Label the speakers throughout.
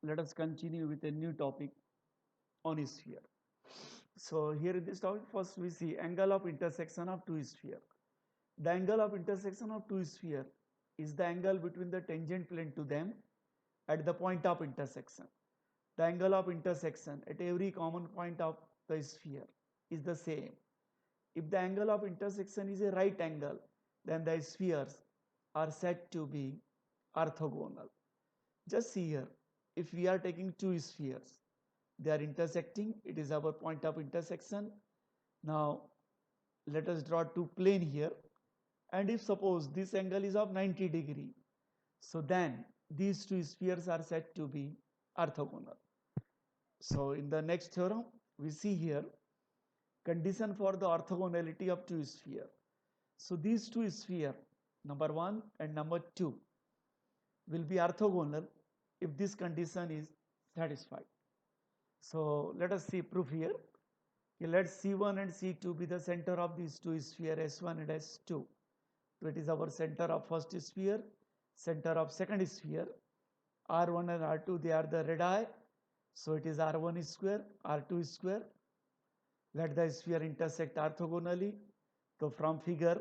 Speaker 1: let us continue with a new topic on a sphere. So here in this topic, first we see angle of intersection of two sphere. The angle of intersection of two sphere is the angle between the tangent plane to them at the point of intersection. The angle of intersection at every common point of the sphere is the same. If the angle of intersection is a right angle, then the spheres are said to be orthogonal. Just see here, if we are taking two spheres, they are intersecting, it is our point of intersection. Now let us draw two plane here, and if suppose this angle is of 90°, so then these two spheres are said to be orthogonal. So in the next theorem, we see here condition for the orthogonality of two sphere. So these two sphere, number 1 and number 2, will be orthogonal if this condition is satisfied. So let us see proof here. Let C1 and C2 be the center of these two sphere S1 and S2. So it is our center of first sphere, center of second sphere. R1 and R2, they are the radii. So it is R1 square, R2 square. Let the sphere intersect orthogonally. So from figure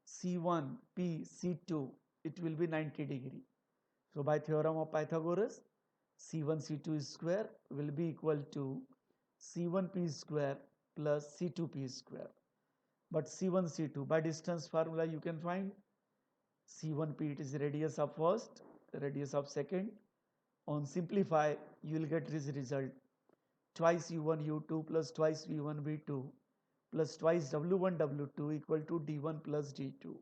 Speaker 1: C1, P, C2, it will be 90°. So by theorem of Pythagoras, C1 C2 square will be equal to C1 P square plus C2 P square. But C1 C2 by distance formula you can find C1 P, it is radius of first, radius of second. On simplify you will get this result, twice U1 U2 plus twice V1 V2 plus twice W1 W2 equal to D1 plus D2.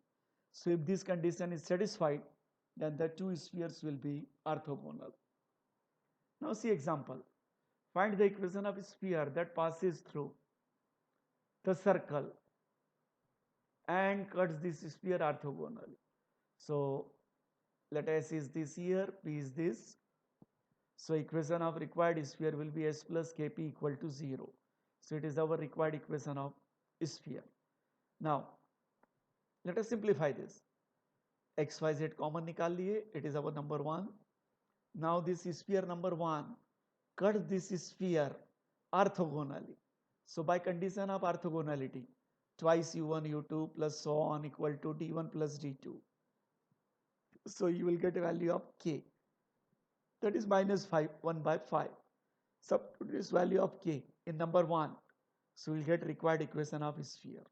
Speaker 1: So if this condition is satisfied, then the two spheres will be orthogonal. Now see example. Find the equation of a sphere that passes through the circle and cuts this sphere orthogonally. So let S is this here, P is this. So equation of required sphere will be S plus Kp equal to 0. So it is our required equation of sphere. Now let us simplify this. X, Y, Z common nikal liye, it is our number 1. Now this sphere number 1 cuts this sphere orthogonally. So by condition of orthogonality, twice U1 U2 plus so on equal to D1 plus D2. So you will get a value of K, that is minus 5, 1 by 5. Substitute this value of K in number 1. So we will get required equation of sphere.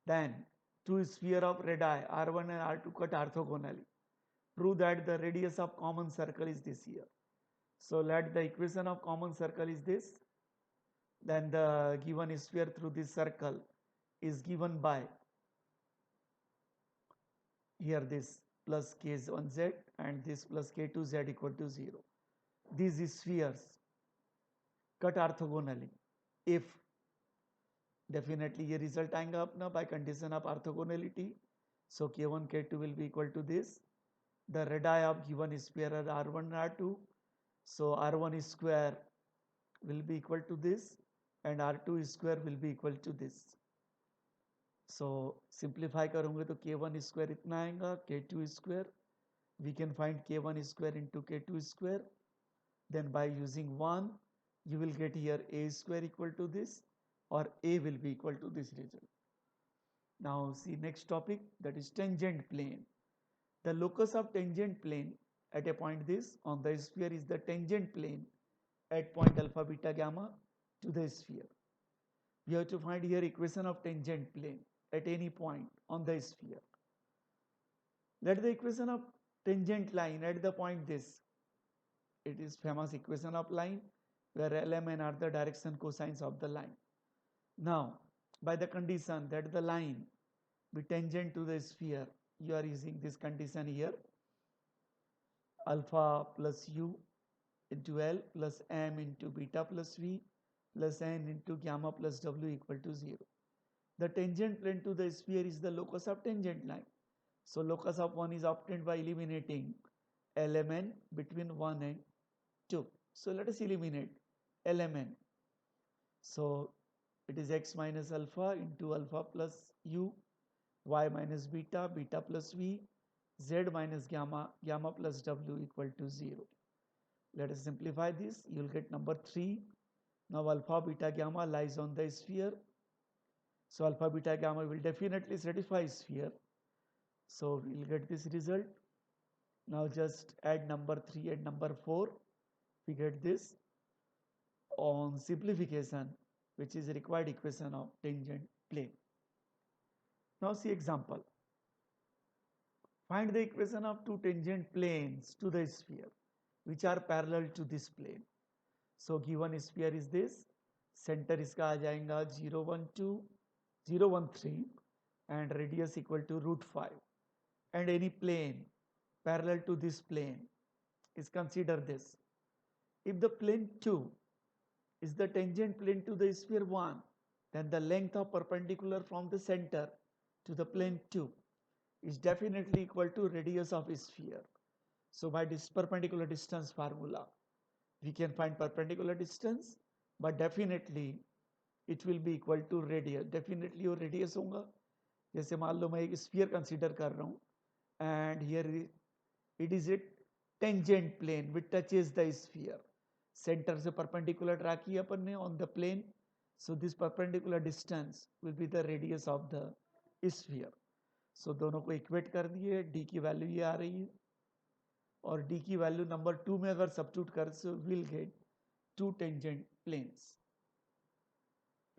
Speaker 1: Then two sphere of radii R1 and R2 cut orthogonally. Prove that the radius of common circle is this here. So let the equation of common circle is this. Then the given sphere through this circle is given by here this plus k1z and this plus k2z equal to 0. These spheres cut orthogonally if definitely ये result आएगा अपना by condition of orthogonality. So k1 k2 will be equal to this. The radii of given sphere are r1 and r2. So r1 square will be equal to this and r2 square will be equal to this. So simplify करूँगे तो k1 square इतना आएगा, k2 square. We can find k1 square into k2 square. Then by using 1, you will get here a square equal to this, or a will be equal to this result. Now see next topic, that is tangent plane. The locus of tangent plane at a point this on the sphere is the tangent plane at point alpha beta gamma to the sphere. We have to find here equation of tangent plane at any point on the sphere. Let the equation of tangent line at the point this, it is famous equation of line where L, M, N are the direction cosines of the line. Now by the condition that the line be tangent to the sphere, you are using this condition here, alpha plus u into L plus M into beta plus V plus N into gamma plus W equal to 0. The tangent plane to the sphere is the locus of tangent line. So locus of 1 is obtained by eliminating LMN between 1 and 2. So let us eliminate LMN. So it is x minus alpha into alpha plus u, y minus beta, beta plus v, z minus gamma, gamma plus w equal to 0. Let us simplify this. You will get number 3. Now alpha, beta, gamma lies on the sphere. So alpha, beta, gamma will definitely satisfy sphere. So we will get this result. Now just add number 3 and number 4. We get this on simplification, which is required equation of tangent plane. Now see example. Find the equation of two tangent planes to the sphere which are parallel to this plane. So given sphere is this, center इसका आ जाएगा 0, 1, 2, 0, 1, 3 and radius equal to √5, and any plane parallel to this plane is consider this. If the plane 2 is the tangent plane to the sphere 1, then the length of perpendicular from the center to the plane 2 is definitely equal to radius of sphere. So by this perpendicular distance formula, we can find perpendicular distance, but definitely it will be equal to radius. Definitely वो radius होगा. जैसे मान लो मैं एक sphere consider कर रहा हूँ, and here it is a tangent plane which touches the sphere. Center से perpendicular ड्रा किया अपन ने on the plane. So this perpendicular distance will be the radius of the sphere. So दोनों को equate कर दिए, d की value ये आ रही है और d की वैल्यू नंबर 2 में अगर सब्स्टिट्यूट कर so we'll get two tangent planes.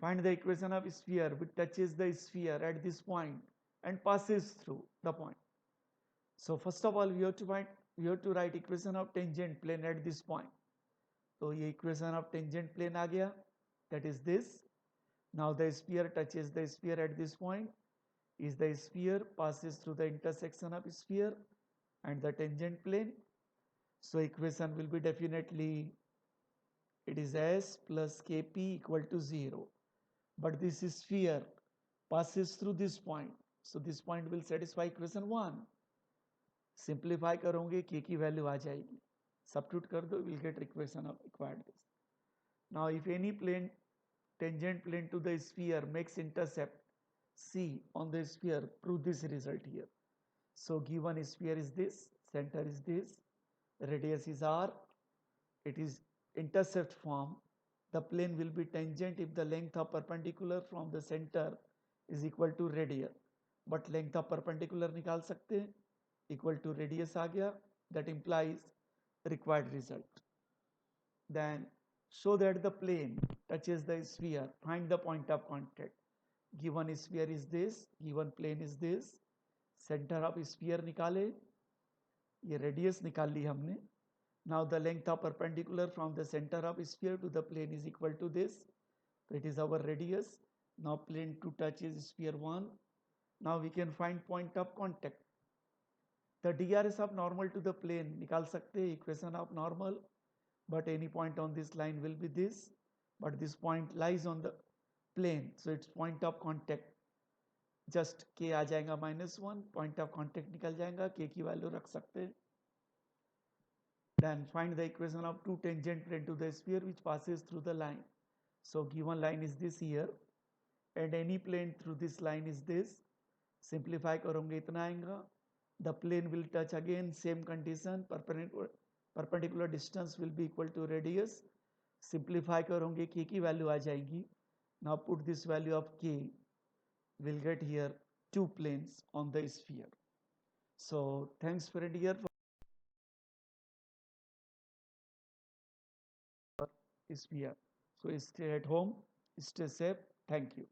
Speaker 1: Find the equation of sphere which touches the sphere at this point and passes through the point. So first of all we have to write equation of tangent plane at this point. So ये equation of tangent plane आ गया, that is this. Now the sphere touches the sphere at this point. Is the sphere passes through the intersection of sphere and the tangent plane. So equation will be definitely, it is S plus Kp equal to 0. But this sphere passes through this point. So this point will satisfy equation 1. Simplify करोगे K की value आ जाएगी. Substitute कर दो, we'll get equation of required this. Now if any plane, tangent plane to the sphere makes intercept C on the sphere, prove this result here. So given sphere is this, center is this, radius is R, it is intercept form. The plane will be tangent if the length of perpendicular from the center is equal to radius. But length of perpendicular निकाल सकते हैं, equal to radius आ गया, that implies required result. Then show that the plane touches the sphere, find the point of contact. Given sphere is this, given plane is this, center of sphere निकाले, ये radius निकाल ली हमने. Now the length of perpendicular from the center of sphere to the plane is equal to this. So it is our radius. Now plane 2 touches sphere 1. Now we can find point of contact. The DRS of normal to the plane निकाल सकते हैं, equation of normal, but any point on this line will be this, but this point lies on the plane, so its point of contact just k आ जाएगा -1, point of contact निकल जाएगा, k की value रख सकते हैं. Then find the equation of two tangent plane to the sphere which passes through the line. So given line is this here, and any plane through this line is this. Simplify करोगे इतना आएगा. The plane will touch again, same condition, perpendicular distance will be equal to radius. Simplify करोगे k की value आ जाएगी. Now put this value of k, will get here two planes on the sphere. So thanks friend here for sphere. So stay at home, stay safe. Thank you.